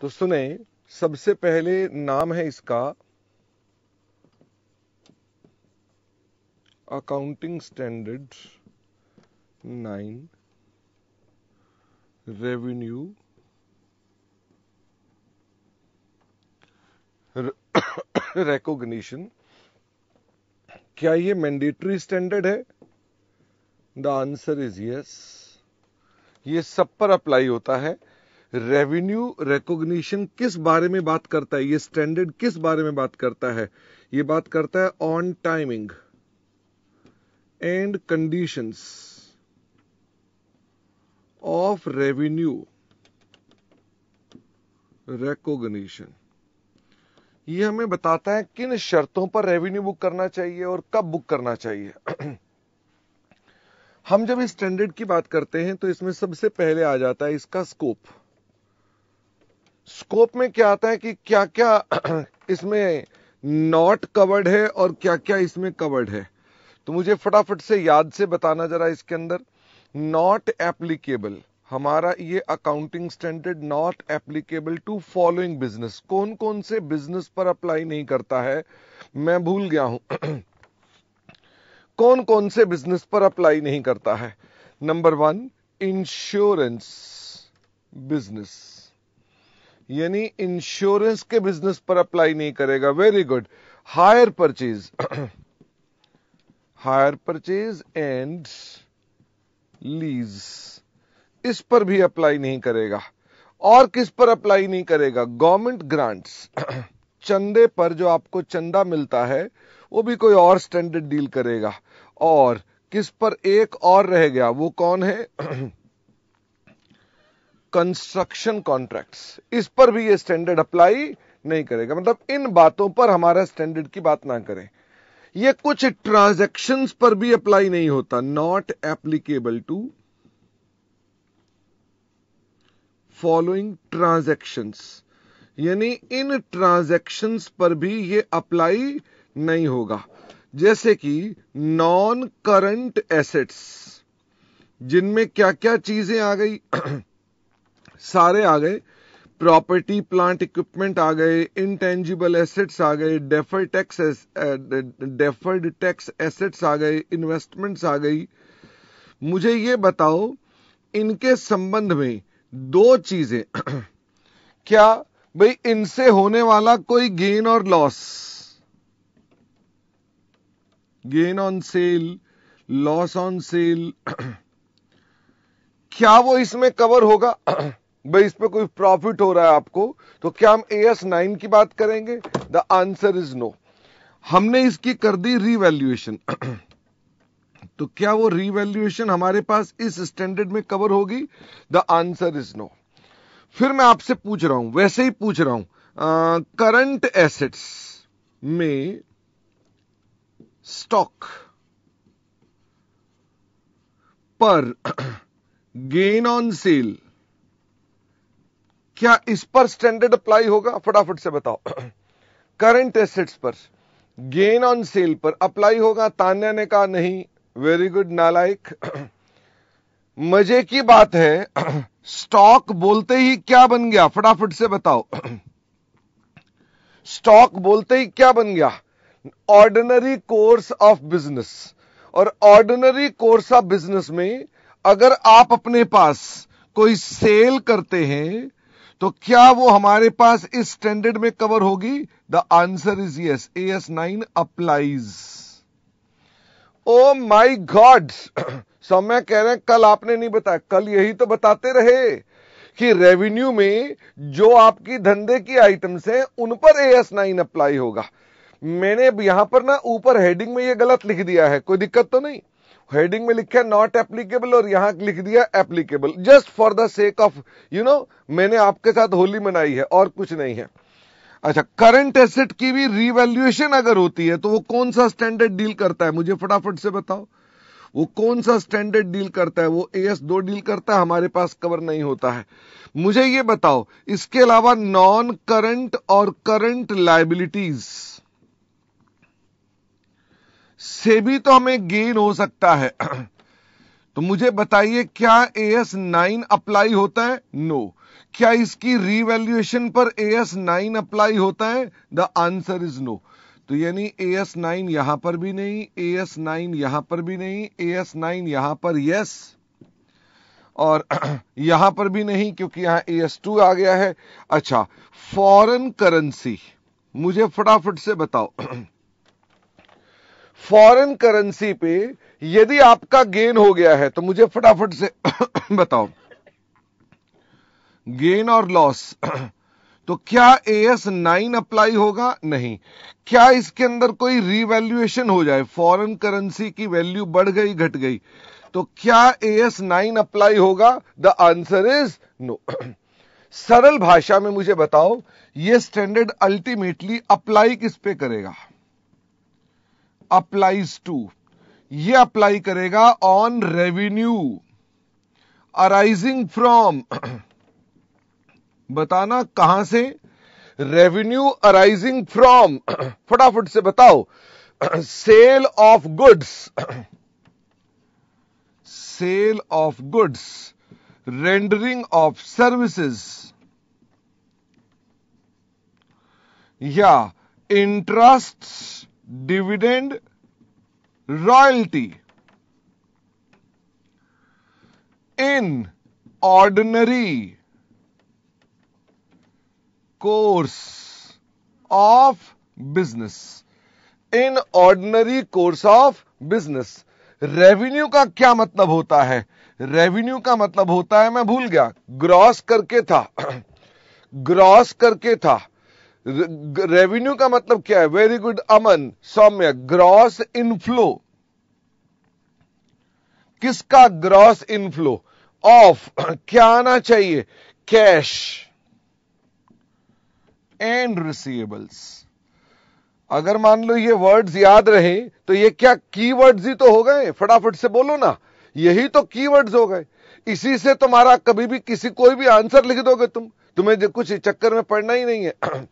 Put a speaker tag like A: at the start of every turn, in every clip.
A: तो सुने, सबसे पहले नाम है इसका अकाउंटिंग स्टैंडर्ड 9 रेवेन्यू रिकॉग्निशन। क्या ये मैंडेटरी स्टैंडर्ड है? The answer is yes. ये सब पर अप्लाई होता है। रेवेन्यू रिकॉग्निशन किस बारे में बात करता है? ये स्टैंडर्ड किस बारे में बात करता है? ये बात करता है on timing and conditions of revenue recognition. ये हमें बताता है किन शर्तों पर रेवेन्यू बुक करना चाहिए और कब बुक करना चाहिए। हम जब इस स्टैंडर्ड की बात करते हैं तो इसमें सबसे पहले आ जाता है इसका स्कोप। स्कोप में क्या आता है कि क्या क्या इसमें नॉट कवर्ड है और क्या क्या इसमें कवर्ड है। तो मुझे फटाफट से याद से बताना जरा। इसके अंदर नॉट एप्लीकेबल, हमारा ये accounting standard not applicable to following business. कौन कौन से बिजनेस पर अप्लाई नहीं करता है? मैं भूल गया हूं। कौन कौन से बिजनेस पर अप्लाई नहीं करता है? नंबर 1, इंश्योरेंस बिजनेस, यानी इंश्योरेंस के बिजनेस पर अप्लाई नहीं करेगा। Very good. Hire purchase, hire purchase and lease, इस पर भी अप्लाई नहीं करेगा। और किस पर अप्लाई नहीं करेगा? गवर्नमेंट ग्रांट्स, चंदे पर, जो आपको चंदा मिलता है वो भी कोई और स्टैंडर्ड डील करेगा। और किस पर एक और रह गया, वो कौन है? कंस्ट्रक्शन कॉन्ट्रैक्ट्स, इस पर भी ये स्टैंडर्ड अप्लाई नहीं करेगा। मतलब इन बातों पर हमारा स्टैंडर्ड की बात ना करें। ये कुछ ट्रांजैक्शंस पर भी अप्लाई नहीं होता। Not applicable to following transactions, यानी इन ट्रांजैक्शंस पर भी ये अप्लाई नहीं होगा। जैसे कि नॉन करंट एसेट्स, जिनमें क्या क्या चीजें आ गई? सारे आ गए। प्रॉपर्टी प्लांट इक्विपमेंट आ गए, इंटेंजिबल एसेट्स आ गए, डेफर्ड टैक्स एसेट्स आ गए, इन्वेस्टमेंट्स आ गई। मुझे ये बताओ, इनके संबंध में दो चीजें क्या भाई, इनसे होने वाला कोई गेन और loss, gain on sale, loss on sale, क्या वो इसमें कवर होगा? भाई इस पे कोई प्रॉफिट हो रहा है आपको, तो क्या हम AS 9 की बात करेंगे? The answer is no. हमने इसकी कर दी रीवैल्यूएशन। तो क्या वो रीवैल्यूएशन हमारे पास इस स्टैंडर्ड में कवर होगी? The answer is no. फिर मैं आपसे पूछ रहा हूं, वैसे ही पूछ रहा हूं, करंट एसेट्स में स्टॉक पर गेन ऑन सेल, क्या इस पर स्टैंडर्ड अप्लाई होगा? फटाफट से बताओ। करंट एसेट्स पर गेन ऑन सेल पर अप्लाई होगा? तान्या ने कहा नहीं। वेरी गुड नालायक। मजे की बात है, स्टॉक बोलते ही क्या बन गया? फटाफट से बताओ। स्टॉक बोलते ही क्या बन गया? Ordinary course of business. और ऑर्डिनरी कोर्स ऑफ बिजनेस में अगर आप अपने पास कोई सेल करते हैं तो क्या वो हमारे पास इस स्टैंडर्ड में कवर होगी? The answer is yes. AS 9 applies. Oh my god. Saumya कह रहे हैं कल आपने नहीं बताया। कल यही तो बताते रहे कि रेवेन्यू में जो आपकी धंधे की आइटम्स हैं उन पर AS 9 अप्लाई होगा। मैंने यहां पर ना ऊपर हेडिंग में ये गलत लिख दिया है, कोई दिक्कत तो नहीं? हेडिंग में लिखा है नॉट एप्लीकेबल और यहां लिख दिया applicable, just for the sake of मैंने आपके साथ होली मनाई है और कुछ नहीं है। अच्छा, करंट एसेट की भी रीवैल्यूएशन अगर होती है तो वो कौन सा स्टैंडर्ड डील करता है? मुझे फटाफट से बताओ, वो कौन सा स्टैंडर्ड डील करता है? वो AS 2 डील करता है, हमारे पास कवर नहीं होता है। मुझे ये बताओ, इसके अलावा नॉन करंट और करंट लायबिलिटीज से भी तो हमें गेन हो सकता है। तो मुझे बताइए, क्या AS 9 अप्लाई होता है? नो। क्या इसकी रीवैल्यूएशन पर AS9 अप्लाई होता है? The answer is no. तो यानी AS9 यहां पर भी नहीं, AS9 यहां पर भी नहीं, AS9 यहां पर यस, और यहां पर भी नहीं क्योंकि यहां AS2 आ गया है। अच्छा, फॉरेन करेंसी, मुझे फटाफट से बताओ फॉरेन करेंसी पे यदि आपका गेन हो गया है तो मुझे फटाफट से बताओ, गेन और लॉस तो क्या AS9 अप्लाई होगा? नहीं। क्या इसके अंदर कोई रीवैल्यूएशन हो जाए, फॉरेन करेंसी की वैल्यू बढ़ गई घट गई, तो क्या AS9 अप्लाई होगा? The answer is no. सरल भाषा में मुझे बताओ, ये स्टैंडर्ड अल्टीमेटली अप्लाई किस पे करेगा? अप्लाइज टू, ये अप्लाई करेगा ऑन रेवेन्यू अराइजिंग फ्रॉम, बताना कहां से? रेवेन्यू अराइजिंग फ्रॉम, फटाफट से बताओ, sale of goods, sale of goods, rendering of services, या interest, dividend, royalty. In ordinary course of business, in ordinary course of business. Revenue का क्या मतलब होता है? रेवेन्यू का मतलब होता है, मैं भूल गया, ग्रॉस करके था ग्रॉस करके था। रेवेन्यू का मतलब क्या है? वेरी गुड अमन, सौम्य, ग्रॉस इनफ्लो। किसका ग्रॉस इनफ्लो? ऑफ, क्या आना चाहिए? Cash and receivables. अगर मान लो ये वर्ड्स याद रहे तो ये क्या कीवर्ड्स ही तो हो गए? फटाफट से बोलो ना, यही तो कीवर्ड्स हो गए। इसी से तुम्हारा कभी भी किसी कोई भी आंसर लिख दोगे तुम्हें कुछ चक्कर में पड़ना ही नहीं है।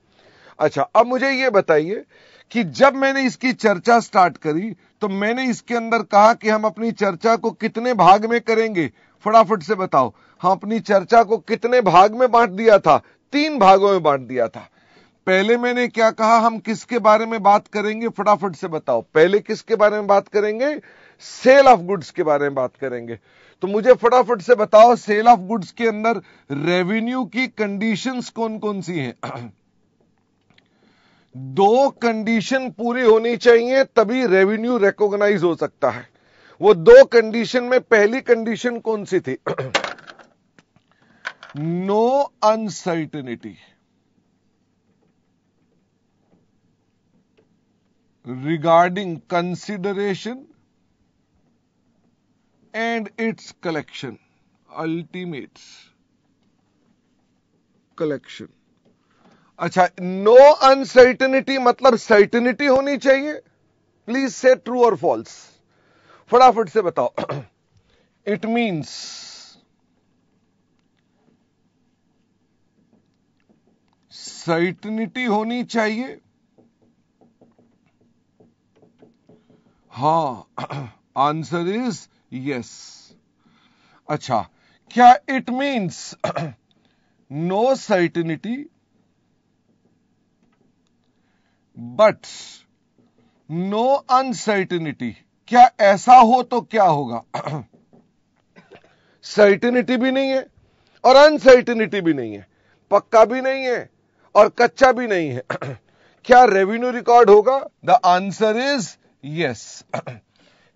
A: अच्छा, अब मुझे ये बताइए कि जब मैंने इसकी चर्चा स्टार्ट करी तो मैंने इसके अंदर कहा कि हम अपनी चर्चा को कितने भाग में करेंगे? फटाफट से बताओ, हम अपनी चर्चा को कितने भाग में बांट दिया था? 3 भागों में बांट दिया था। पहले मैंने क्या कहा, हम किसके बारे में बात करेंगे? फटाफट से बताओ, पहले किसके बारे में बात करेंगे? सेल ऑफ गुड्स के बारे में बात करेंगे। तो मुझे फटाफट से बताओ, सेल ऑफ गुड्स के अंदर रेवेन्यू की कंडीशंस कौन कौन सी हैं? 2 कंडीशन पूरी होनी चाहिए तभी रेवेन्यू रिकॉग्नाइज हो सकता है। वो 2 कंडीशन में पहली कंडीशन कौन सी थी? No uncertainty regarding consideration and its collection, ultimates collection। अच्छा, नो अनसर्टेनिटी मतलब सर्टेनिटी होनी चाहिए। प्लीज से ट्रू और फॉल्स, फटाफट से बताओ। इट मीन्स सर्टेनिटी होनी चाहिए। हाँ, आंसर इज यस। अच्छा, क्या it means no certainty but no uncertainty? क्या ऐसा हो तो क्या होगा? सर्टेनिटी भी नहीं है और अनसर्टेनिटी भी नहीं है, पक्का भी नहीं है और कच्चा भी नहीं है। क्या रेवेन्यू रिकॉर्ड होगा? The answer is yes.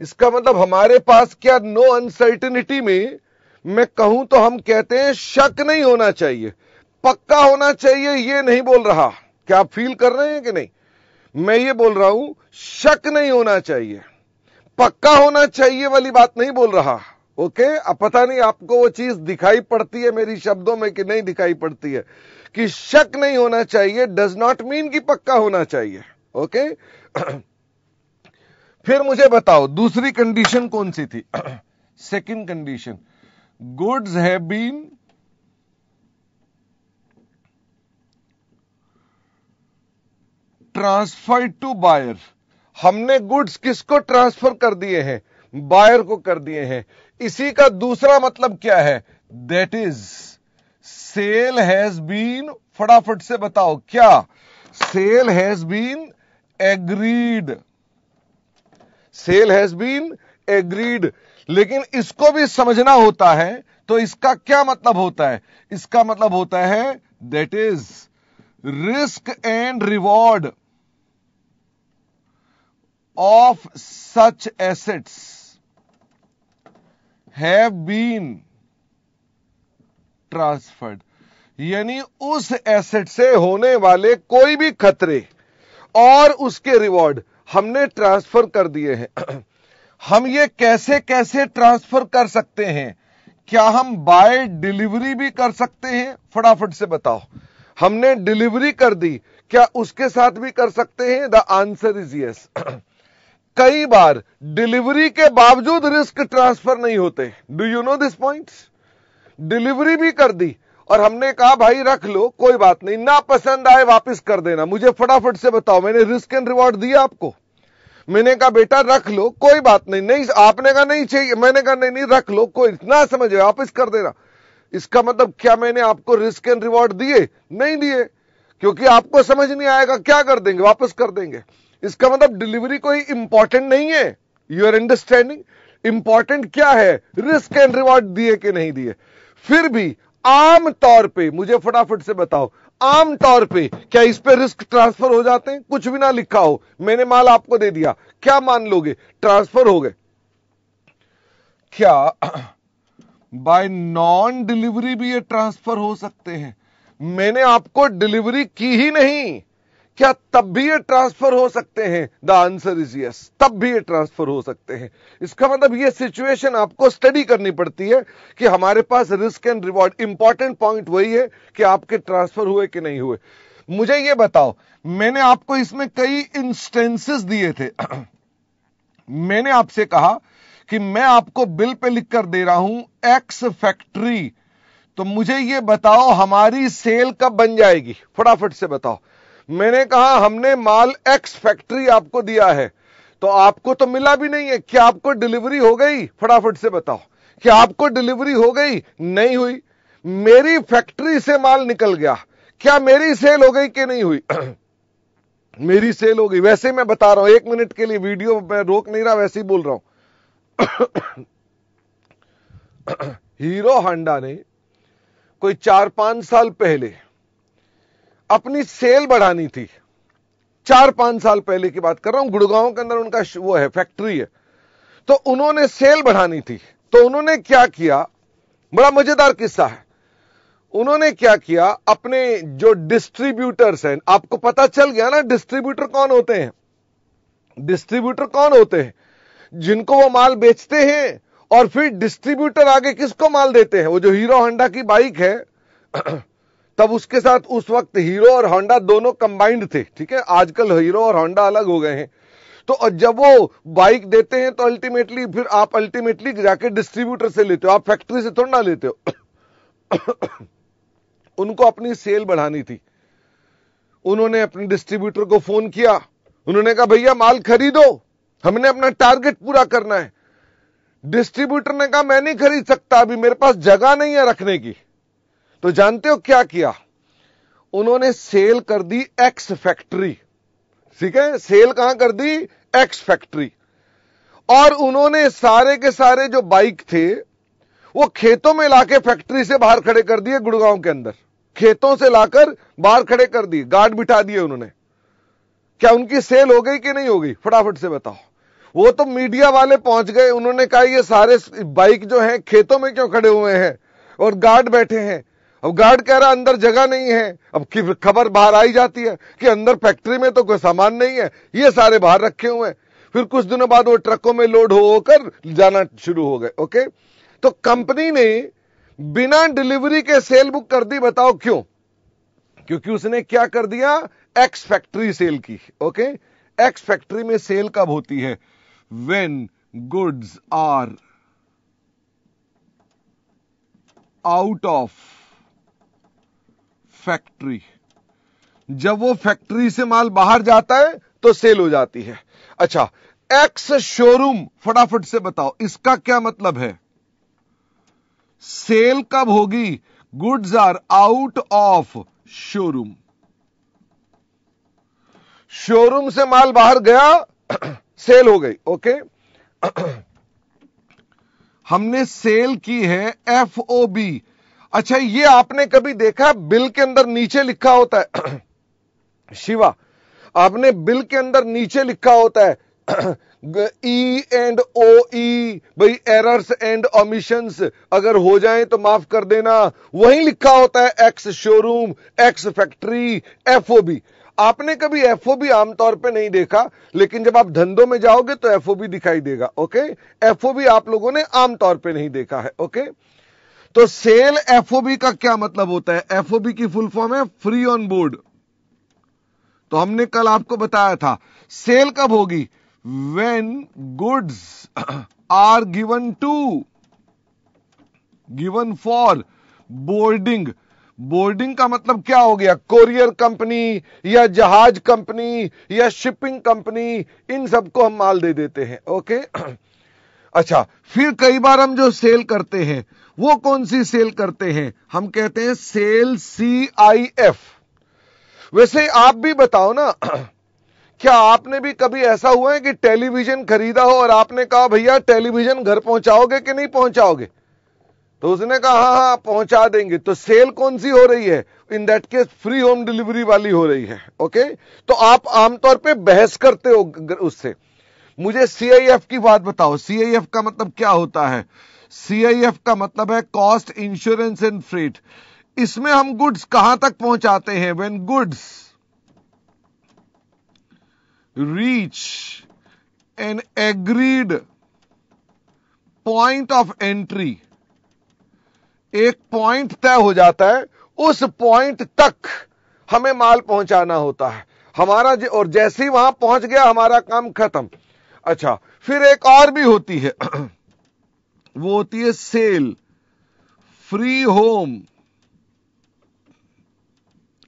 A: इसका मतलब हमारे पास क्या नो अनसर्टेनिटी में मैं कहूं तो हम कहते हैं शक नहीं होना चाहिए, पक्का होना चाहिए। ये नहीं बोल रहा, क्या आप फील कर रहे हैं कि नहीं? मैं ये बोल रहा हूं शक नहीं होना चाहिए, पक्का होना चाहिए वाली बात नहीं बोल रहा। ओके, अब पता नहीं आपको वो चीज दिखाई पड़ती है मेरी शब्दों में कि नहीं दिखाई पड़ती है। कि शक नहीं होना चाहिए डज नॉट मीन कि पक्का होना चाहिए। ओके, फिर मुझे बताओ दूसरी कंडीशन कौन सी थी? Second condition, goods have been transferred to buyer. हमने गुड्स किसको ट्रांसफर कर दिए हैं? बायर को कर दिए हैं। इसी का दूसरा मतलब क्या है? That is sale has been, फटाफट से बताओ क्या, sale has been agreed, sale has been agreed. लेकिन इसको भी समझना होता है, तो इसका क्या मतलब होता है, इसका मतलब होता है that is risk and reward of such assets have been transferred, यानी उस एसेट से होने वाले कोई भी खतरे और उसके रिवॉर्ड हमने ट्रांसफर कर दिए हैं। हम ये कैसे कैसे ट्रांसफर कर सकते हैं, क्या हम बाय डिलीवरी भी कर सकते हैं, फटाफट से बताओ। हमने डिलीवरी कर दी, क्या उसके साथ भी कर सकते हैं? The answer is yes. कई बार डिलीवरी के बावजूद रिस्क ट्रांसफर नहीं होते। Do you know this point? Delivery भी कर दी और हमने कहा भाई रख लो, कोई बात नहीं, ना पसंद आए वापस कर देना। मुझे फटाफट से बताओ, मैंने रिस्क एंड रिवॉर्ड दिया आपको? मैंने कहा बेटा रख लो, कोई बात नहीं, नहीं आपने कहा नहीं चाहिए, मैंने कहा नहीं नहीं रख लो, कोई इतना समझे वापस कर देना। इसका मतलब क्या मैंने आपको रिस्क एंड रिवॉर्ड दिए? नहीं दिए, क्योंकि आपको समझ नहीं आएगा, क्या कर देंगे, वापस कर देंगे। इसका मतलब डिलीवरी कोई इंपॉर्टेंट नहीं है। You are understanding? इंपॉर्टेंट क्या है, रिस्क एंड रिवॉर्ड दिए कि नहीं दिए। फिर भी आम तौर पे मुझे फटाफट से बताओ, आम तौर पे क्या इस पे रिस्क ट्रांसफर हो जाते हैं? कुछ भी ना लिखा हो, मैंने माल आपको दे दिया, क्या मान लोगे? ट्रांसफर हो गए। क्या बाय नॉन डिलीवरी भी ये ट्रांसफर हो सकते हैं? मैंने आपको डिलीवरी की ही नहीं, क्या तब भी ये ट्रांसफर हो सकते हैं? द आंसर इज यस, तब भी ये ट्रांसफर हो सकते हैं। इसका मतलब ये सिचुएशन आपको स्टडी करनी पड़ती है कि हमारे पास risk and reward, important point वही है कि आपके ट्रांसफर हुए कि नहीं हुए। मुझे ये बताओ, मैंने आपको इसमें कई इंस्टेंसेस दिए थे। मैंने आपसे कहा कि मैं आपको बिल पे लिख कर दे रहा हूं एक्स फैक्ट्री, तो मुझे ये बताओ हमारी सेल कब बन जाएगी, फटाफट से बताओ। मैंने कहा हमने माल एक्स फैक्ट्री आपको दिया है, तो आपको तो मिला भी नहीं है, क्या आपको डिलीवरी हो गई? फटाफट से बताओ, क्या आपको डिलीवरी हो गई? नहीं हुई। मेरी फैक्ट्री से माल निकल गया, क्या मेरी सेल हो गई कि नहीं हुई? मेरी सेल हो गई। वैसे मैं बता रहा हूं, 1 मिनट के लिए वीडियो मैं रोक नहीं रहा, वैसे ही बोल रहा हूं। हीरो होंडा ने कोई 4-5 साल पहले अपनी सेल बढ़ानी थी। 4-5 साल पहले की बात कर रहा हूं, गुड़गांव के अंदर उनका वो है, फैक्ट्री है। तो उन्होंने सेल बढ़ानी थी, तो उन्होंने क्या किया, बड़ा मजेदार किस्सा है। उन्होंने क्या किया, अपने जो डिस्ट्रीब्यूटर्स हैं, आपको पता चल गया ना डिस्ट्रीब्यूटर कौन होते हैं? डिस्ट्रीब्यूटर कौन होते हैं? जिनको वो माल बेचते हैं और फिर डिस्ट्रीब्यूटर आगे किसको माल देते हैं? वो जो हीरो होंडा की बाइक है, तब उसके साथ उस वक्त हीरो और होंडा दोनों कंबाइंड थे, ठीक है, आजकल हीरो और होंडा अलग हो गए हैं। तो जब वो बाइक देते हैं तो अल्टीमेटली फिर आप अल्टीमेटली जाके डिस्ट्रीब्यूटर से लेते हो, आप फैक्ट्री से थोड़ा ना लेते हो। उनको अपनी सेल बढ़ानी थी। उन्होंने अपने डिस्ट्रीब्यूटर को फोन किया, उन्होंने कहा भैया माल खरीदो, हमने अपना टारगेट पूरा करना है। डिस्ट्रीब्यूटर ने कहा मैं नहीं खरीद सकता, अभी मेरे पास जगह नहीं है रखने की। तो जानते हो क्या किया? उन्होंने सेल कर दी एक्स फैक्ट्री, ठीक है, सेल कहां कर दी? Ex factory. और उन्होंने सारे के सारे जो बाइक थे वो खेतों में लाके फैक्ट्री से बाहर खड़े कर दिए, गुड़गांव के अंदर खेतों से लाकर बाहर खड़े कर दिए, गार्ड बिठा दिए उन्होंने। क्या उनकी सेल हो गई कि नहीं हो गई? फटाफट से बताओ। वो तो मीडिया वाले पहुंच गए, उन्होंने कहा ये सारे बाइक जो हैं खेतों में क्यों खड़े हुए हैं और गार्ड बैठे हैं। अब गार्ड कह रहा अंदर जगह नहीं है। अब खबर बाहर आई जाती है कि अंदर फैक्ट्री में तो कोई सामान नहीं है, ये सारे बाहर रखे हुए हैं। फिर कुछ दिनों बाद वो ट्रकों में लोड होकर जाना शुरू हो गए। ओके, तो कंपनी ने बिना डिलीवरी के सेल बुक कर दी। बताओ क्यों? क्योंकि उसने क्या कर दिया? एक्स फैक्ट्री सेल की। ओके, एक्स फैक्ट्री में सेल कब होती है? When goods are out of factory. जब वो फैक्ट्री से माल बाहर जाता है तो सेल हो जाती है। अच्छा, एक्स शोरूम, फटाफट से बताओ इसका क्या मतलब है? सेल कब होगी? Goods are out of showroom. Showroom से माल बाहर गया, सेल हो गई। ओके, हमने सेल की है FOB। अच्छा, ये आपने कभी देखा बिल के अंदर नीचे लिखा होता है शिवा, आपने बिल के अंदर नीचे लिखा होता है E&OE, भाई एरर्स एंड ओमिशंस अगर हो जाए तो माफ कर देना। वहीं लिखा होता है ex showroom, ex factory, FOB। आपने कभी FOB आमतौर पे नहीं देखा, लेकिन जब आप धंधों में जाओगे तो FOB दिखाई देगा। ओके, FOB आप लोगों ने आमतौर पे नहीं देखा है। ओके, तो सेल FOB का क्या मतलब होता है? FOB की फुल फॉर्म है फ्री ऑन बोर्ड। तो हमने कल आपको बताया था सेल कब होगी? When goods are given for boarding. Boarding का मतलब क्या हो गया? कोरियर कंपनी या जहाज कंपनी या शिपिंग कंपनी, इन सबको हम माल दे देते हैं। ओके, अच्छा, फिर कई बार हम जो सेल करते हैं वो कौन सी सेल करते हैं? हम कहते हैं सेल CIF। वैसे आप भी बताओ ना, क्या आपने भी कभी ऐसा हुआ है कि टेलीविजन खरीदा हो और आपने कहा भैया टेलीविजन घर पहुंचाओगे कि नहीं पहुंचाओगे? तो उसने कहा हाँ हाँ पहुंचा देंगे। तो सेल कौन सी हो रही है? In that case free home delivery वाली हो रही है। ओके, तो आप आमतौर पे बहस करते हो उससे। मुझे CIF की बात बताओ। CIF का मतलब क्या होता है? CIF का मतलब है कॉस्ट, इंश्योरेंस एंड फ्रेट। इसमें हम गुड्स कहां तक पहुंचाते हैं? When goods reach N agreed point of entry. एक पॉइंट तय हो जाता है, उस पॉइंट तक हमें माल पहुंचाना होता है हमारा, और जैसे ही वहां पहुंच गया हमारा काम खत्म। अच्छा, फिर एक और भी होती है वो होती है sale free home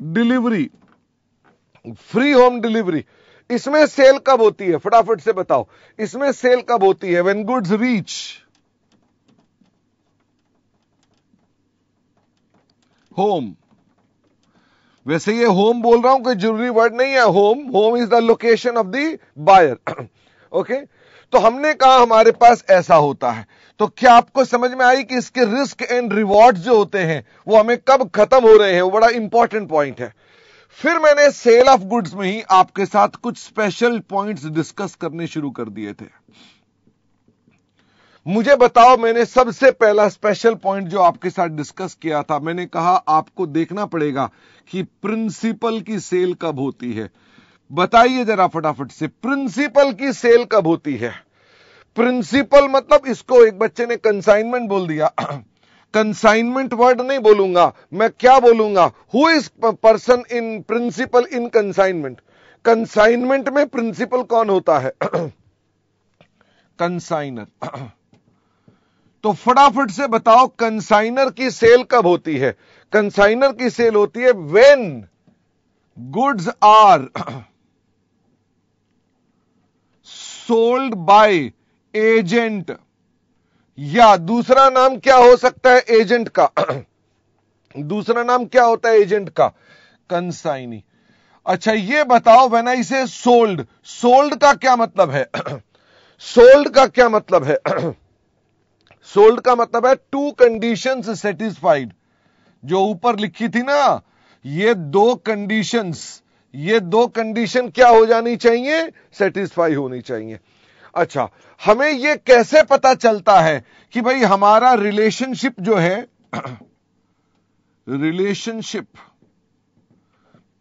A: delivery. Free home delivery, इसमें सेल कब होती है? फटाफट से बताओ, इसमें सेल कब होती है? When goods reach home. वैसे ये होम बोल रहा हूं, कोई जरूरी वर्ड नहीं है। Home is the location of the buyer. Okay, तो हमने कहा हमारे पास ऐसा होता है। तो क्या आपको समझ में आई कि इसके रिस्क एंड रिवॉर्ड जो होते हैं वो हमें कब खत्म हो रहे हैं? वो बड़ा इंपॉर्टेंट पॉइंट है। फिर मैंने सेल ऑफ गुड्स में ही आपके साथ कुछ स्पेशल पॉइंट्स डिस्कस करने शुरू कर दिए थे। मुझे बताओ, मैंने सबसे पहला स्पेशल पॉइंट जो आपके साथ डिस्कस किया था, मैंने कहा आपको देखना पड़ेगा कि प्रिंसिपल की सेल कब होती है। बताइए जरा फटाफट से, प्रिंसिपल की सेल कब होती है? प्रिंसिपल मतलब, इसको एक बच्चे ने कंसाइनमेंट बोल दिया। कंसाइनमेंट वर्ड नहीं बोलूंगा मैं, क्या बोलूंगा? Who is person in principle in consignment. Consignment में प्रिंसिपल कौन होता है? कंसाइनर। तो फटाफट से बताओ कंसाइनर की सेल कब होती है? कंसाइनर की सेल होती है when goods are sold by agent, या दूसरा नाम क्या हो सकता है एजेंट का? दूसरा नाम क्या होता है एजेंट का? कंसाइनी। अच्छा, ये बताओ व्हेन आई से सोल्ड, सोल्ड का क्या मतलब है? सोल्ड का क्या मतलब है? सोल्ड का मतलब है टू कंडीशंस सेटिस्फाइड। जो ऊपर लिखी थी ना, ये दो कंडीशन क्या हो जानी चाहिए? सेटिस्फाई होनी चाहिए। अच्छा, हमें यह कैसे पता चलता है कि भाई हमारा रिलेशनशिप जो है, रिलेशनशिप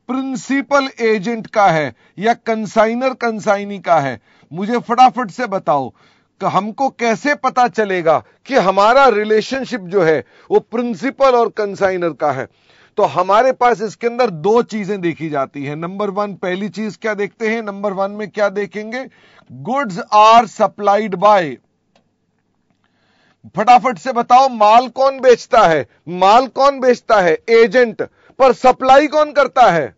A: प्रिंसिपल एजेंट का है या कंसाइनर कंसाइनी का है? मुझे फटाफट से बताओ कि हमको कैसे पता चलेगा कि हमारा रिलेशनशिप जो है वो प्रिंसिपल और कंसाइनर का है? तो हमारे पास इसके अंदर दो चीजें देखी जाती हैं। नंबर वन, पहली चीज क्या देखते हैं? नंबर वन में क्या देखेंगे? Goods are supplied by. फटाफट से बताओ, माल कौन बेचता है? माल कौन बेचता है? एजेंट। पर सप्लाई कौन करता है?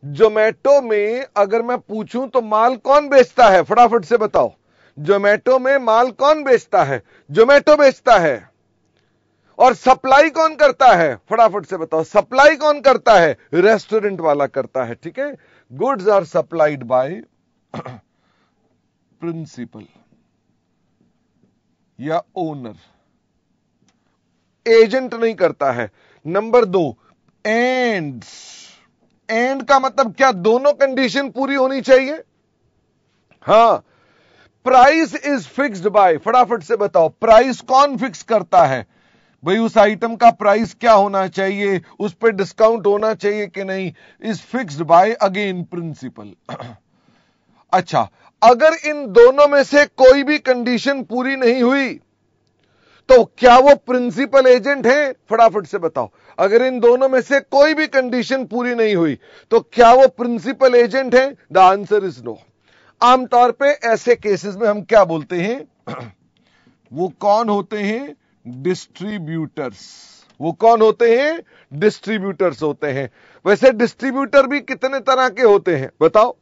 A: जोमेटो में अगर मैं पूछूं तो माल कौन बेचता है? फटाफट से बताओ, जोमेटो में माल कौन बेचता है? जोमेटो बेचता है। और सप्लाई कौन करता है? फटाफट से बताओ, सप्लाई कौन करता है? रेस्टोरेंट वाला करता है, ठीक है। Goods are supplied by principal या ओनर, एजेंट नहीं करता है। नंबर 2, एंड का मतलब क्या? दोनों कंडीशन पूरी होनी चाहिए। हां, प्राइस इज फिक्स्ड बाय, फटाफट से बताओ, प्राइस कौन फिक्स करता है? भाई उस आइटम का प्राइस क्या होना चाहिए, उस पर डिस्काउंट होना चाहिए कि नहीं, is fixed by again principal. अच्छा, अगर इन दोनों में से कोई भी कंडीशन पूरी नहीं हुई तो क्या वो प्रिंसिपल एजेंट है? फटाफट से बताओ, अगर इन दोनों में से कोई भी कंडीशन पूरी नहीं हुई तो क्या वो प्रिंसिपल एजेंट है? The answer is no. आमतौर पे ऐसे केसेस में हम क्या बोलते हैं? वो कौन होते हैं? डिस्ट्रीब्यूटर्स। वो कौन होते हैं? डिस्ट्रीब्यूटर्स होते हैं। वैसे डिस्ट्रीब्यूटर भी कितने तरह के होते हैं बताओ?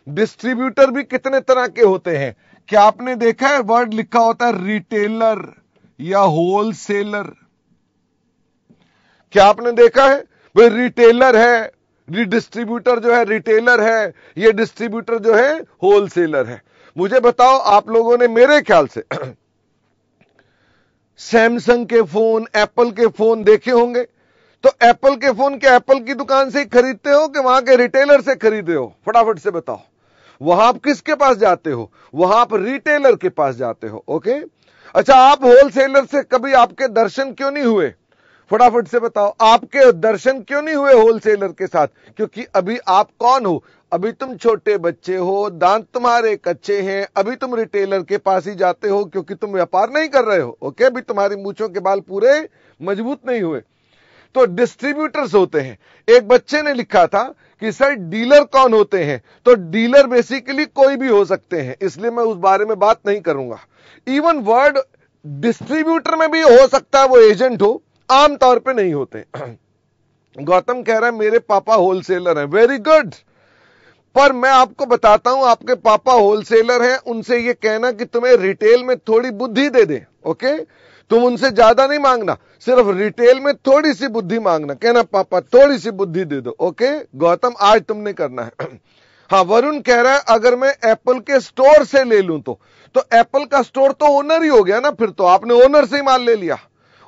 A: डिस्ट्रीब्यूटर भी कितने तरह के होते हैं? क्या आपने देखा है वर्ड लिखा होता है रिटेलर या होलसेलर? क्या आपने देखा है? भाई रिटेलर है, डिस्ट्रीब्यूटर जो है रिटेलर है, ये डिस्ट्रीब्यूटर जो है होलसेलर है। मुझे बताओ, आप लोगों ने मेरे ख्याल से सैमसंग के फोन, एप्पल के फोन देखे होंगे। तो एप्पल के फोन के एप्पल की दुकान से ही खरीदते हो कि वहां के रिटेलर से खरीदते हो? फटाफट से बताओ, वहां आप किसके पास जाते हो? वहां आप रिटेलर के पास जाते हो। ओके, अच्छा, आप होलसेलर से कभी आपके दर्शन क्यों नहीं हुए? फटाफट से बताओ, आपके दर्शन क्यों नहीं हुए होलसेलर के साथ? क्योंकि अभी आप कौन हो? अभी तुम छोटे बच्चे हो, दांत तुम्हारे कच्चे हैं, अभी तुम रिटेलर के पास ही जाते हो क्योंकि तुम व्यापार नहीं कर रहे हो। ओके, अभी तुम्हारी मूंछों के बाल पूरे मजबूत नहीं हुए। तो डिस्ट्रीब्यूटर्स होते हैं। एक बच्चे ने लिखा था कि सर डीलर कौन होते हैं? तो डीलर बेसिकली कोई भी हो सकते हैं, इसलिए मैं उस बारे में बात नहीं करूंगा। इवन वर्ड डिस्ट्रीब्यूटर में भी हो सकता है वो एजेंट हो, आमतौर पे नहीं होते। गौतम कह रहा है मेरे पापा होलसेलर हैं, वेरी गुड। पर मैं आपको बताता हूं, आपके पापा होलसेलर हैं, उनसे ये कहना कि तुम्हें रिटेल में थोड़ी बुद्धि दे दे। ओके, तुम उनसे ज्यादा नहीं मांगना, सिर्फ रिटेल में थोड़ी सी बुद्धि मांगना, कहना पापा थोड़ी सी बुद्धि दे दो। ओके गौतम, आज तुमने करना है। हाँ, वरुण कह रहा है अगर मैं एप्पल के स्टोर से ले लूं तो एप्पल का स्टोर तो ओनर ही हो गया ना, फिर तो आपने ओनर से ही माल ले लिया।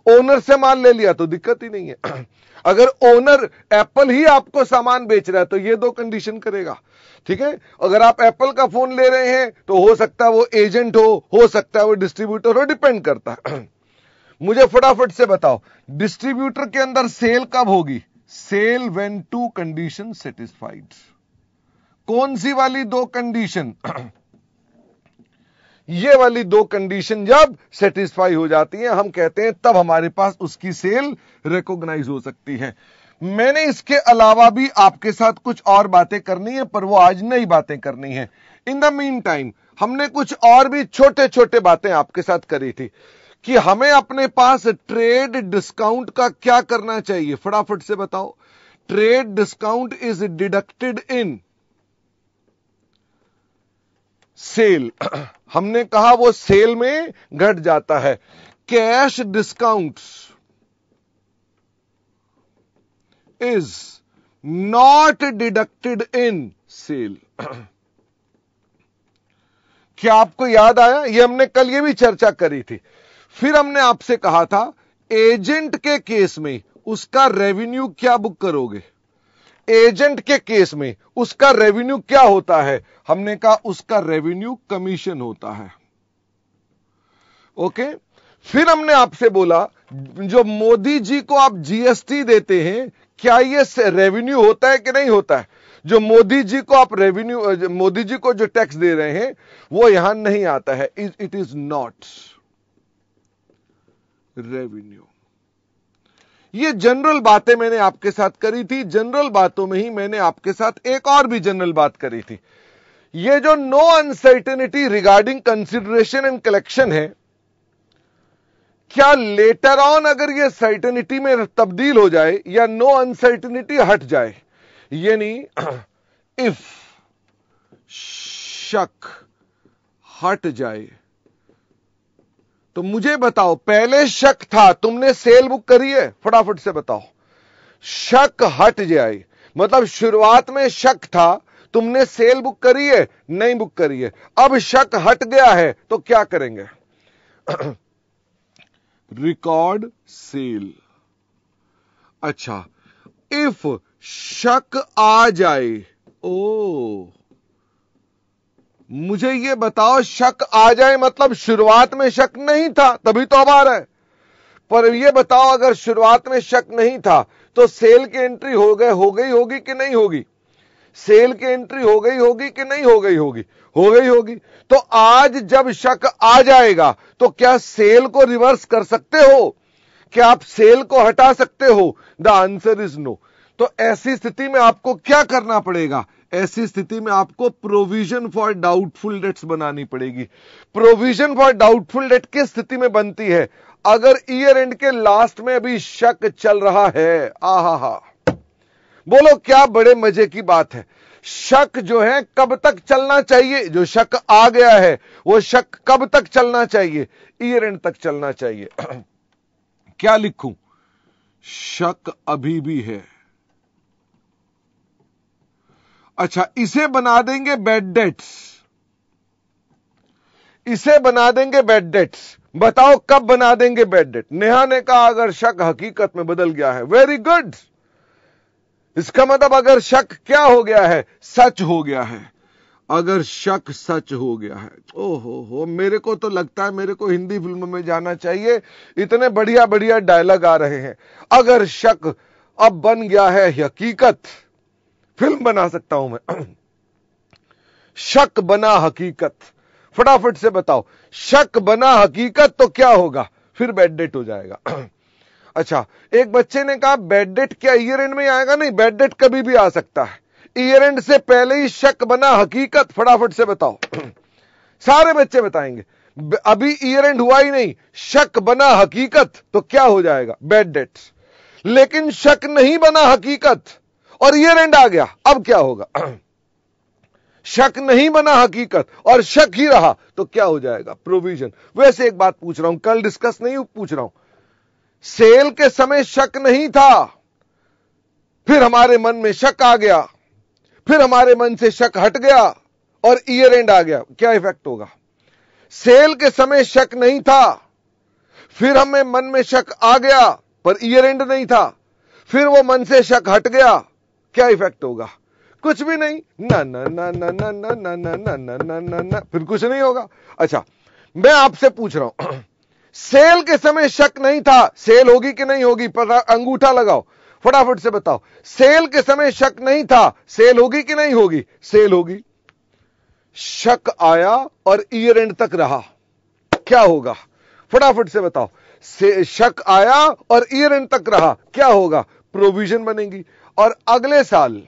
A: ओनर से माल ले लिया तो दिक्कत ही नहीं है। अगर ओनर एप्पल ही आपको सामान बेच रहा है तो ये दो कंडीशन करेगा, ठीक है। अगर आप एप्पल का फोन ले रहे हैं तो हो सकता है वो एजेंट हो सकता है वो डिस्ट्रीब्यूटर हो, डिपेंड करता है। मुझे फटाफट से बताओ, डिस्ट्रीब्यूटर के अंदर सेल कब होगी? Sale when two condition satisfied. कौन सी वाली दो कंडीशन? ये वाली दो कंडीशन जब सेटिस्फाई हो जाती हैं, हम कहते हैं तब हमारे पास उसकी सेल रिकॉग्नाइज हो सकती है। मैंने इसके अलावा भी आपके साथ कुछ और बातें करनी है, पर वो आज नई बातें करनी है। इन द मीन टाइम हमने कुछ और भी छोटे छोटे बातें आपके साथ करी थी कि हमें अपने पास ट्रेड डिस्काउंट का क्या करना चाहिए। फटाफट से बताओ, trade discount is deducted in sale. हमने कहा वो सेल में घट जाता है। Cash discount is not deducted in sale. क्या आपको याद आया? ये हमने कल ये भी चर्चा करी थी। फिर हमने आपसे कहा था एजेंट के केस में उसका रेवेन्यू क्या बुक करोगे? एजेंट के केस में उसका रेवेन्यू क्या होता है? हमने कहा उसका रेवेन्यू कमीशन होता है। ओके, फिर हमने आपसे बोला जो मोदी जी को आप जीएसटी देते हैं, क्या ये रेवेन्यू होता है कि नहीं होता है? जो मोदी जी को आप रेवेन्यू, मोदी जी को जो टैक्स दे रहे हैं वो यहां नहीं आता है। It is not revenue. ये जनरल बातें मैंने आपके साथ करी थी। जनरल बातों में ही मैंने आपके साथ एक और भी जनरल बात करी थी। ये जो no uncertainty regarding consideration and collection है, क्या लेटर ऑन अगर ये सर्टेनिटी में तब्दील हो जाए या नो अनसर्टेनिटी हट जाए, यानी इफ शक हट जाए तो मुझे बताओ, पहले शक था, तुमने सेल बुक करी है? फटाफट से बताओ। शक हट जाए, मतलब शुरुआत में शक था, तुमने सेल बुक करी है? नहीं बुक करी है। अब शक हट गया है तो क्या करेंगे? Record cell. अच्छा, इफ शक आ जाए, ओ मुझे ये बताओ, शक आ जाए मतलब शुरुआत में शक नहीं था, तभी तो अब आ रहा है। पर ये बताओ, अगर शुरुआत में शक नहीं था तो सेल की एंट्री हो गई होगी कि नहीं होगी? सेल की एंट्री हो गई होगी कि नहीं हो गई होगी? हो गई होगी। तो आज जब शक आ जाएगा तो क्या सेल को रिवर्स कर सकते हो? क्या आप सेल को हटा सकते हो? The answer is no. तो ऐसी स्थिति में आपको क्या करना पड़ेगा? ऐसी स्थिति में आपको प्रोविजन फॉर डाउटफुल डेट्स बनानी पड़ेगी। प्रोविजन फॉर डाउटफुल डेट किस स्थिति में बनती है? अगर ईयर एंड के लास्ट में अभी शक चल रहा है। आहा, बोलो क्या बड़े मजे की बात है। शक जो है कब तक चलना चाहिए? जो शक आ गया है वो शक कब तक चलना चाहिए? ईयर एंड तक चलना चाहिए। क्या लिखूं? शक अभी भी है। अच्छा, इसे बना देंगे बैड डेट्स। इसे बना देंगे बैड डेट्स। बताओ कब बना देंगे बैड डेट? नेहा ने कहा अगर शक हकीकत में बदल गया है। Very good. इसका मतलब अगर शक क्या हो गया है? सच हो गया है। अगर शक सच हो गया है, ओहो, मेरे को तो लगता है मेरे को हिंदी फिल्म में जाना चाहिए, इतने बढ़िया बढ़िया डायलॉग आ रहे हैं। अगर शक अब बन गया है हकीकत, फिल्म बना सकता हूं मैं। शक बना हकीकत। फटाफट से बताओ, शक बना हकीकत तो क्या होगा? फिर बैड डेट हो जाएगा। अच्छा, एक बच्चे ने कहा बैड डेट क्या ईयर एंड में आएगा? नहीं, बैड डेट कभी भी आ सकता है। ईयर एंड से पहले ही शक बना हकीकत। फटाफट से बताओ। सारे बच्चे बताएंगे। अभी ईयर एंड हुआ ही नहीं, शक बना हकीकत तो क्या हो जाएगा? Bad debt. लेकिन शक नहीं बना हकीकत और ईयर एंड आ गया, अब क्या होगा? शक नहीं बना हकीकत और शक ही रहा तो क्या हो जाएगा? प्रोविजन। वैसे एक बात पूछ रहा हूं, कल डिस्कस नहीं पूछ रहा हूं। सेल के समय शक नहीं था, फिर हमारे मन में शक आ गया, फिर हमारे मन से शक हट गया और ईयर एंड आ गया, क्या इफेक्ट होगा? सेल के समय शक नहीं था, फिर हमें मन में शक आ गया पर ईयर एंड नहीं था, फिर वो मन से शक हट गया, क्या इफेक्ट होगा? कुछ भी नहीं। ना ना ना ना ना ना ना ना ना ना ना ना ना, फिर कुछ नहीं होगा। अच्छा, मैं आपसे पूछ रहा हूं, सेल के समय शक नहीं था, सेल होगी कि नहीं होगी? अंगूठा लगाओ, फटाफट से बताओ। सेल के समय शक नहीं था, सेल होगी कि नहीं होगी? सेल होगी। शक आया और ईयर एंड तक रहा, क्या होगा? फटाफट से बताओ। शक आया और ईयर एंड तक रहा, क्या होगा? प्रोविजन बनेगी। और अगले साल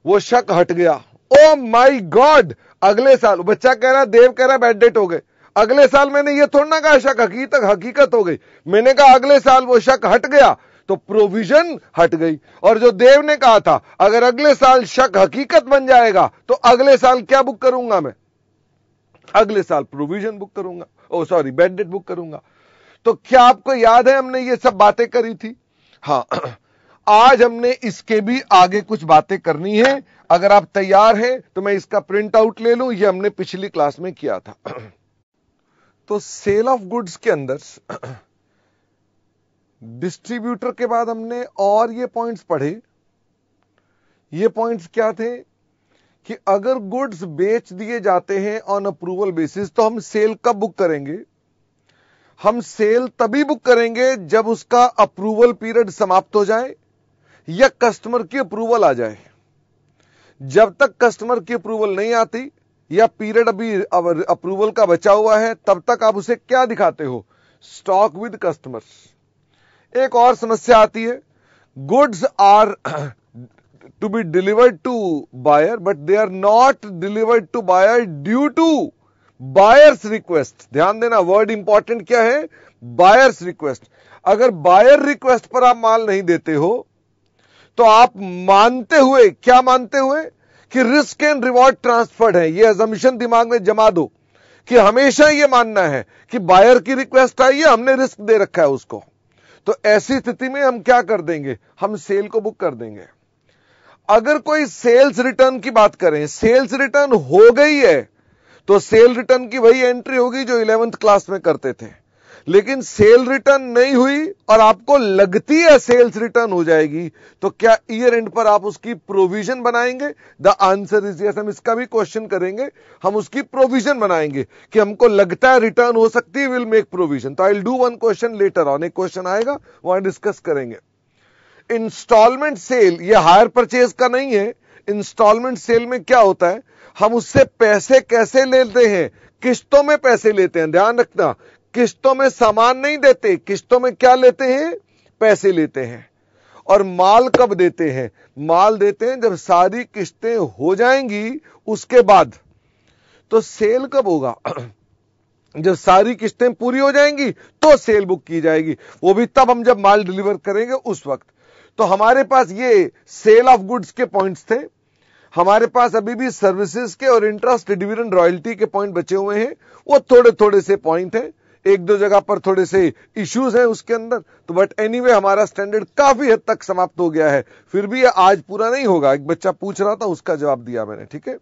A: वो शक हट गया। ओ माय गॉड, अगले साल बच्चा कह रहा, देव कह रहा बैड डेट हो गए। अगले साल मैंने ये थोड़ा ना कहा शक हकीकत हो गई, मैंने कहा अगले साल वो शक हट गया तो प्रोविजन हट गई। और जो देव ने कहा था अगर अगले साल शक हकीकत बन जाएगा तो अगले साल क्या बुक करूंगा मैं? अगले साल प्रोविजन बुक करूंगा, ओ सॉरी बैड डेट बुक करूंगा। तो क्या आपको याद है हमने ये सब बातें करी थी? हाँ, आज हमने इसके भी आगे कुछ बातें करनी है। अगर आप तैयार हैं तो मैं इसका प्रिंट आउट ले लूं, ये हमने पिछली क्लास में किया था। तो सेल ऑफ गुड्स के अंदर डिस्ट्रीब्यूटर के बाद हमने और ये पॉइंट्स पढ़े। ये पॉइंट्स क्या थे कि अगर गुड्स बेच दिए जाते हैं ऑन अप्रूवल बेसिस तो हम सेल कब बुक करेंगे? हम सेल तभी बुक करेंगे जब उसका अप्रूवल पीरियड समाप्त हो जाए या कस्टमर की अप्रूवल आ जाए। जब तक कस्टमर की अप्रूवल नहीं आती या पीरियड अभी अप्रूवल का बचा हुआ है तब तक आप उसे क्या दिखाते हो? Stock with customers. एक और समस्या आती है, goods are to be delivered to buyer but they are not delivered to buyer due to buyer's request. ध्यान देना, वर्ड इंपॉर्टेंट क्या है? Buyer's request. अगर बायर रिक्वेस्ट पर आप माल नहीं देते हो तो आप मानते हुए, क्या मानते हुए? कि रिस्क एंड रिवॉर्ड ट्रांसफर्ड है। ये अजम्पशन दिमाग में जमा दो कि हमेशा यह मानना है कि बायर की रिक्वेस्ट आई है, हमने रिस्क दे रखा है उसको, तो ऐसी स्थिति में हम क्या कर देंगे, हम सेल को बुक कर देंगे। अगर कोई सेल्स रिटर्न की बात करें, सेल्स रिटर्न हो गई है, तो सेल रिटर्न की वही एंट्री होगी जो 11th क्लास में करते थे। लेकिन सेल रिटर्न नहीं हुई और आपको लगती है सेल्स रिटर्न हो जाएगी, तो क्या ईयर एंड पर आप उसकी प्रोविजन बनाएंगे? The answer is yes. हम इसका भी क्वेश्चन करेंगे, हम उसकी प्रोविजन बनाएंगे कि हमको लगता है रिटर्न हो सकती है, विल मेक प्रोविजन। तो I will do one question letter on, एक क्वेश्चन आएगा वहां डिस्कस करेंगे। इंस्टॉलमेंट सेल ये हायर परचेज का नहीं है। इंस्टॉलमेंट सेल में क्या होता है, हम उससे पैसे कैसे लेते हैं, किस्तों में पैसे लेते हैं। ध्यान रखना, किस्तों में सामान नहीं देते, किस्तों में क्या लेते हैं, पैसे लेते हैं। और माल कब देते हैं, माल देते हैं जब सारी किस्तें हो जाएंगी उसके बाद। तो सेल कब होगा, जब सारी किस्तें पूरी हो जाएंगी तो सेल बुक की जाएगी, वो भी तब हम जब माल डिलीवर करेंगे उस वक्त। तो हमारे पास ये सेल ऑफ गुड्स के पॉइंट्स थे, हमारे पास अभी भी सर्विसेज के और इंटरेस्ट, डिविडेंड, रॉयल्टी के पॉइंट बचे हुए हैं। वो थोड़े थोड़े से पॉइंट हैं, एक दो जगह पर थोड़े से इश्यूज हैं उसके अंदर, तो बट एनीवे हमारा स्टैंडर्ड काफी हद तक समाप्त हो गया है। फिर भी आज पूरा नहीं होगा, एक बच्चा पूछ रहा था उसका जवाब दिया मैंने, ठीक है।